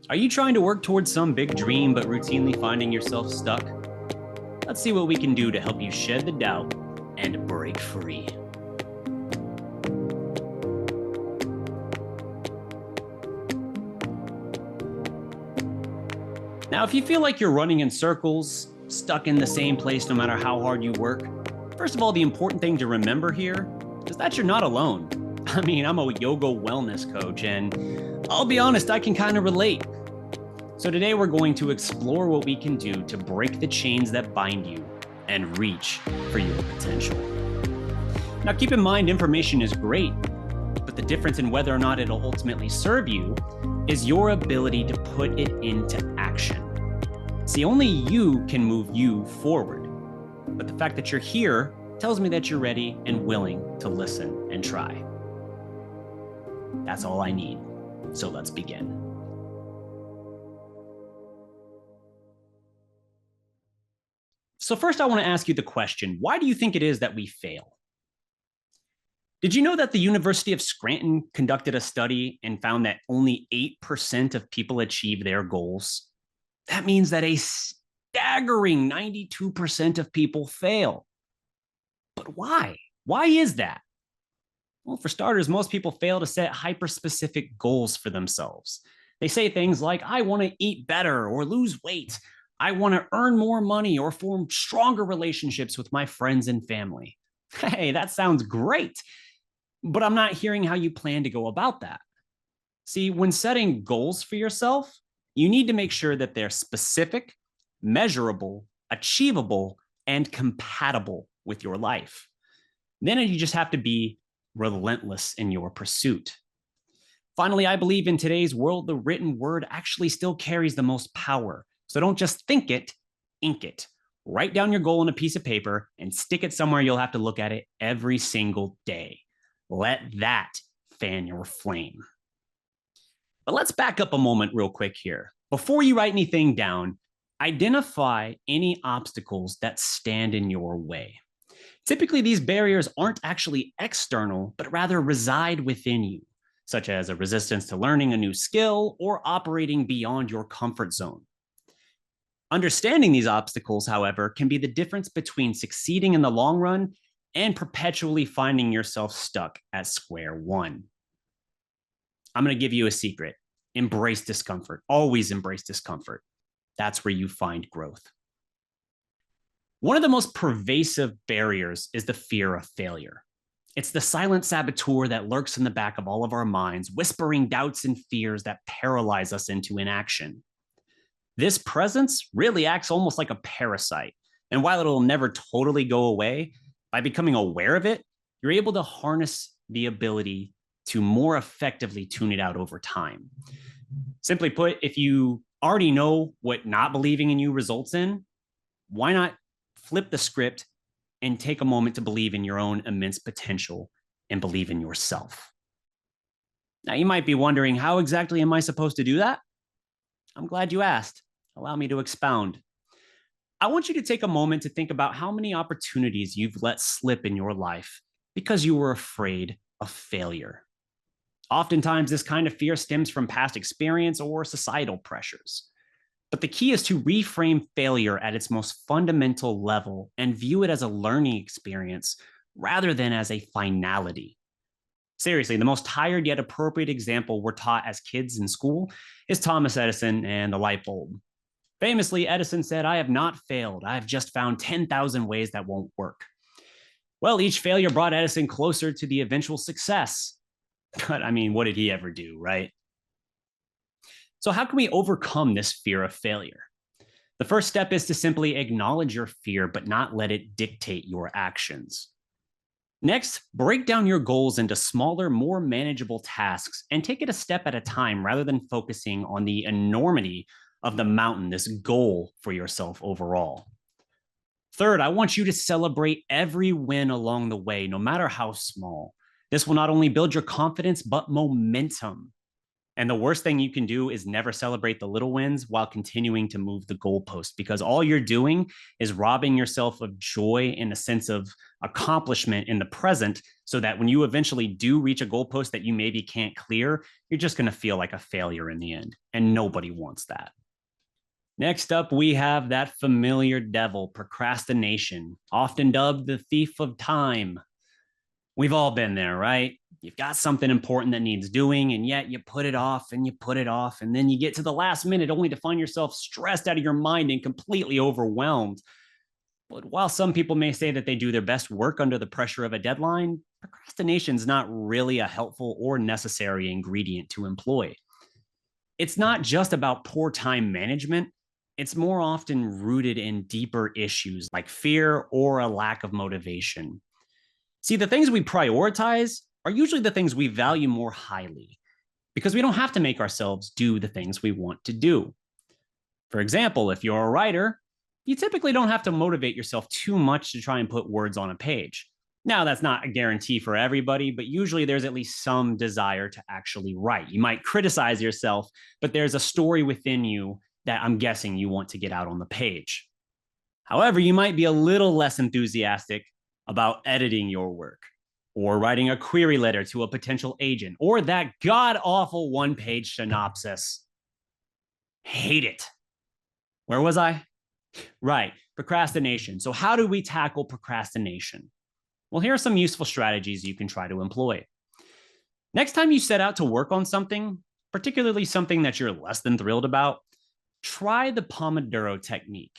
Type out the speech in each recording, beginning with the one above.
Are you trying to work towards some big dream but routinely finding yourself stuck? Let's see what we can do to help you shed the doubt and break free. Now, if you feel like you're running in circles, stuck in the same place no matter how hard you work, first of all, the important thing to remember here is that you're not alone. I mean, I'm a yoga wellness coach, and I'll be honest, I can kind of relate. So today we're going to explore what we can do to break the chains that bind you and reach for your potential. Now, keep in mind, information is great, but the difference in whether or not it'll ultimately serve you is your ability to put it into action. See, only you can move you forward, but the fact that you're here tells me that you're ready and willing to listen and try. That's all I need. So let's begin. So first, I want to ask you the question, why do you think it is that we fail? Did you know that the University of Scranton conducted a study and found that only 8% of people achieve their goals? That means that a staggering 92% of people fail. But why? Why is that? Well, for starters, most people fail to set hyper-specific goals for themselves. They say things like, I want to eat better or lose weight. I want to earn more money or form stronger relationships with my friends and family. Hey, that sounds great, but I'm not hearing how you plan to go about that. See, when setting goals for yourself, you need to make sure that they're specific, measurable, achievable, and compatible with your life. Then you just have to be relentless in your pursuit. Finally, I believe in today's world, the written word actually still carries the most power. So don't just think it, ink it. Write down your goal on a piece of paper and stick it somewhere you'll have to look at it every single day. Let that fan your flame. But let's back up a moment real quick here. Before you write anything down, identify any obstacles that stand in your way. Typically, these barriers aren't actually external, but rather reside within you, such as a resistance to learning a new skill or operating beyond your comfort zone. Understanding these obstacles, however, can be the difference between succeeding in the long run and perpetually finding yourself stuck at square one. I'm going to give you a secret. Embrace discomfort. Always embrace discomfort. That's where you find growth. One of the most pervasive barriers is the fear of failure. It's the silent saboteur that lurks in the back of all of our minds, whispering doubts and fears that paralyze us into inaction. This presence really acts almost like a parasite. And while it'll never totally go away, by becoming aware of it, you're able to harness the ability to more effectively tune it out over time. Simply put, if you already know what not believing in you results in, why not flip the script and take a moment to believe in your own immense potential and believe in yourself? Now, you might be wondering, how exactly am I supposed to do that? I'm glad you asked. Allow me to expound. I want you to take a moment to think about how many opportunities you've let slip in your life because you were afraid of failure. Oftentimes, this kind of fear stems from past experience or societal pressures. But the key is to reframe failure at its most fundamental level and view it as a learning experience rather than as a finality. Seriously, the most tired yet appropriate example we're taught as kids in school is Thomas Edison and the light bulb. Famously, Edison said, I have not failed. I've just found 10,000 ways that won't work. Well, each failure brought Edison closer to the eventual success. But I mean, what did he ever do, right? So how can we overcome this fear of failure? The first step is to simply acknowledge your fear, but not let it dictate your actions. Next, break down your goals into smaller, more manageable tasks and take it a step at a time rather than focusing on the enormity of the mountain, this goal for yourself overall. Third, I want you to celebrate every win along the way, no matter how small. This will not only build your confidence, but momentum. And the worst thing you can do is never celebrate the little wins while continuing to move the goalpost, because all you're doing is robbing yourself of joy and a sense of accomplishment in the present, so that when you eventually do reach a goalpost that you maybe can't clear, you're just going to feel like a failure in the end. And nobody wants that. Next up, we have that familiar devil, procrastination, often dubbed the thief of time. We've all been there, right? You've got something important that needs doing, and yet you put it off and you put it off, and then you get to the last minute only to find yourself stressed out of your mind and completely overwhelmed. But while some people may say that they do their best work under the pressure of a deadline, procrastination is not really a helpful or necessary ingredient to employ. It's not just about poor time management. It's more often rooted in deeper issues like fear or a lack of motivation. See, the things we prioritize are usually the things we value more highly, because we don't have to make ourselves do the things we want to do. For example, if you're a writer, you typically don't have to motivate yourself too much to try and put words on a page. Now, that's not a guarantee for everybody, but usually there's at least some desire to actually write. You might criticize yourself, but there's a story within you that I'm guessing you want to get out on the page. However, you might be a little less enthusiastic about editing your work, or writing a query letter to a potential agent, or that god-awful one-page synopsis. Hate it. Where was I? Right, procrastination. So how do we tackle procrastination? Well, here are some useful strategies you can try to employ. Next time you set out to work on something, particularly something that you're less than thrilled about, try the Pomodoro technique.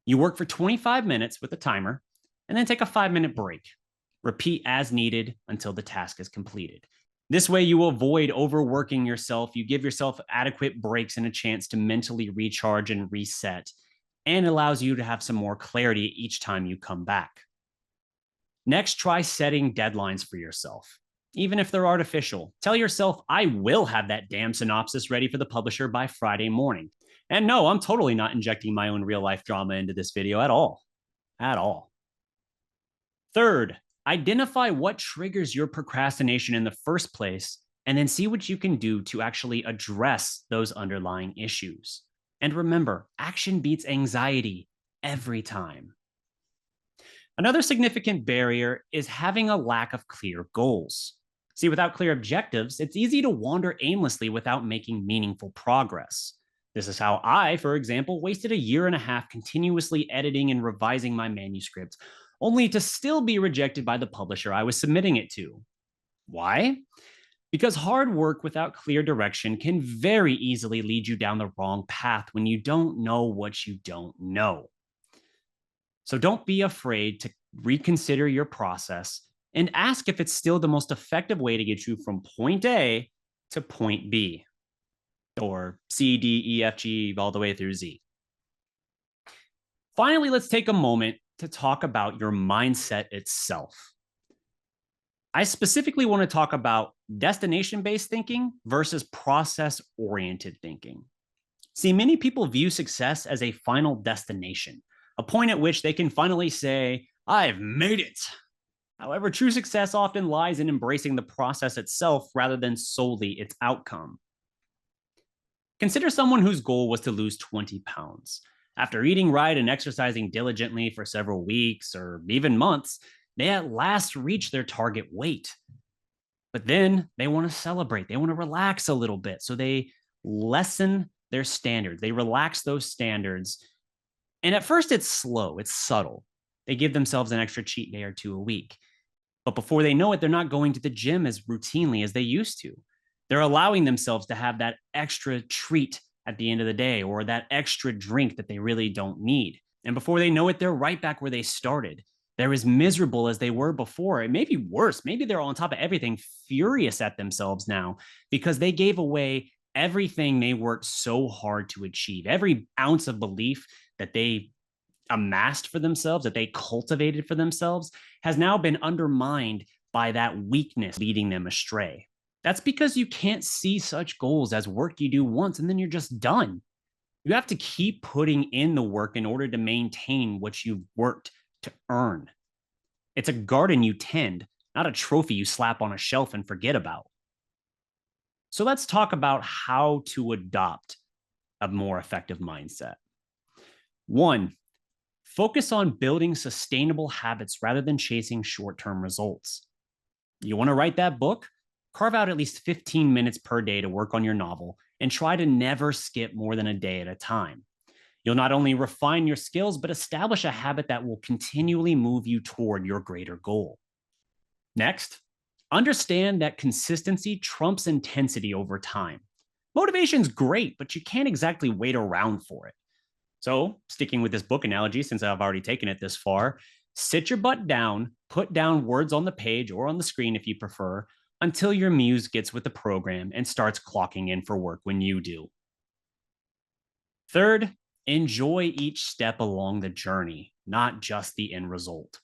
You work for 25 minutes with a timer, and then take a 5-minute break. Repeat as needed until the task is completed. This way, you avoid overworking yourself. You give yourself adequate breaks and a chance to mentally recharge and reset, and allows you to have some more clarity each time you come back. Next, try setting deadlines for yourself. Even if they're artificial, tell yourself, I will have that damn synopsis ready for the publisher by Friday morning. And no, I'm totally not injecting my own real-life drama into this video at all. At all. Third, identify what triggers your procrastination in the first place, and then see what you can do to actually address those underlying issues. And remember, action beats anxiety every time. Another significant barrier is having a lack of clear goals. See, without clear objectives, it's easy to wander aimlessly without making meaningful progress. This is how I, for example, wasted a year and a half continuously editing and revising my manuscript, only to still be rejected by the publisher I was submitting it to. Why? Because hard work without clear direction can very easily lead you down the wrong path when you don't know what you don't know. So don't be afraid to reconsider your process and ask if it's still the most effective way to get you from point A to point B, or C, D, E, F, G, all the way through Z. Finally, let's take a moment to talk about your mindset itself. I specifically want to talk about destination-based thinking versus process-oriented thinking. See, many people view success as a final destination, a point at which they can finally say, I've made it. However, true success often lies in embracing the process itself rather than solely its outcome. Consider someone whose goal was to lose 20 pounds. After eating right and exercising diligently for several weeks or even months, they at last reach their target weight. But then they want to celebrate. They want to relax a little bit. So they lessen their standards. They relax those standards. And at first it's slow, it's subtle. They give themselves an extra cheat day or two a week. But before they know it, they're not going to the gym as routinely as they used to. They're allowing themselves to have that extra treat at the end of the day, or that extra drink that they really don't need. And before they know it, they're right back where they started. They're as miserable as they were before. It may be worse. Maybe they're on top of everything, furious at themselves now because they gave away everything they worked so hard to achieve. Every ounce of belief that they amassed for themselves, that they cultivated for themselves, has now been undermined by that weakness leading them astray. That's because you can't see such goals as work you do once and then you're just done. You have to keep putting in the work in order to maintain what you've worked to earn. It's a garden you tend, not a trophy you slap on a shelf and forget about. So let's talk about how to adopt a more effective mindset. One, focus on building sustainable habits rather than chasing short-term results. You want to write that book? Carve out at least 15 minutes per day to work on your novel and try to never skip more than a day at a time. You'll not only refine your skills, but establish a habit that will continually move you toward your greater goal. Next, understand that consistency trumps intensity over time. Motivation's great, but you can't exactly wait around for it. So, sticking with this book analogy, since I've already taken it this far, sit your butt down, put down words on the page or on the screen if you prefer, until your muse gets with the program and starts clocking in for work when you do. Third, enjoy each step along the journey, not just the end result.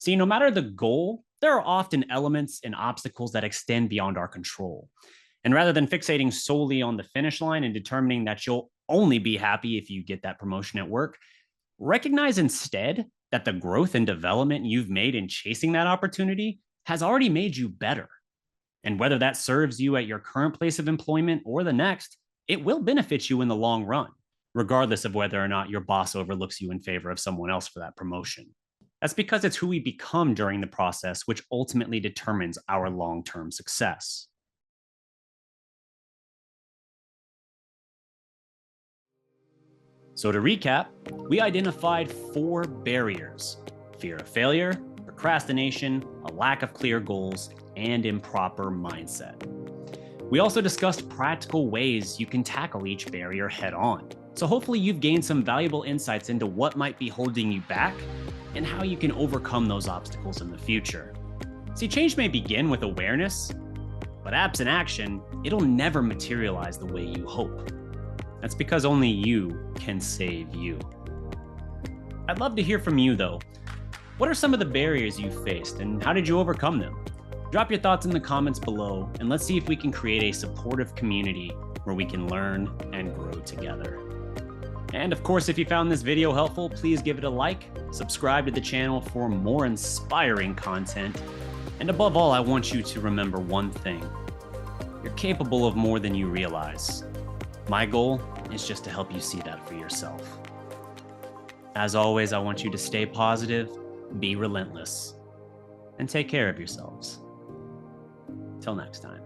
See, no matter the goal, there are often elements and obstacles that extend beyond our control. And rather than fixating solely on the finish line and determining that you'll only be happy if you get that promotion at work, recognize instead that the growth and development you've made in chasing that opportunity has already made you better. And whether that serves you at your current place of employment or the next, it will benefit you in the long run, regardless of whether or not your boss overlooks you in favor of someone else for that promotion. That's because it's who we become during the process, which ultimately determines our long-term success. So to recap, we identified 4 barriers: fear of failure, procrastination, a lack of clear goals, and improper mindset. We also discussed practical ways you can tackle each barrier head on. So hopefully you've gained some valuable insights into what might be holding you back and how you can overcome those obstacles in the future. See, change may begin with awareness, but absent action, it'll never materialize the way you hope. That's because only you can save you. I'd love to hear from you though. What are some of the barriers you faced and how did you overcome them? Drop your thoughts in the comments below and let's see if we can create a supportive community where we can learn and grow together. And of course, if you found this video helpful, please give it a like, subscribe to the channel for more inspiring content, and above all, I want you to remember one thing. You're capable of more than you realize. My goal is just to help you see that for yourself. As always, I want you to stay positive, be relentless, and take care of yourselves. Till next time.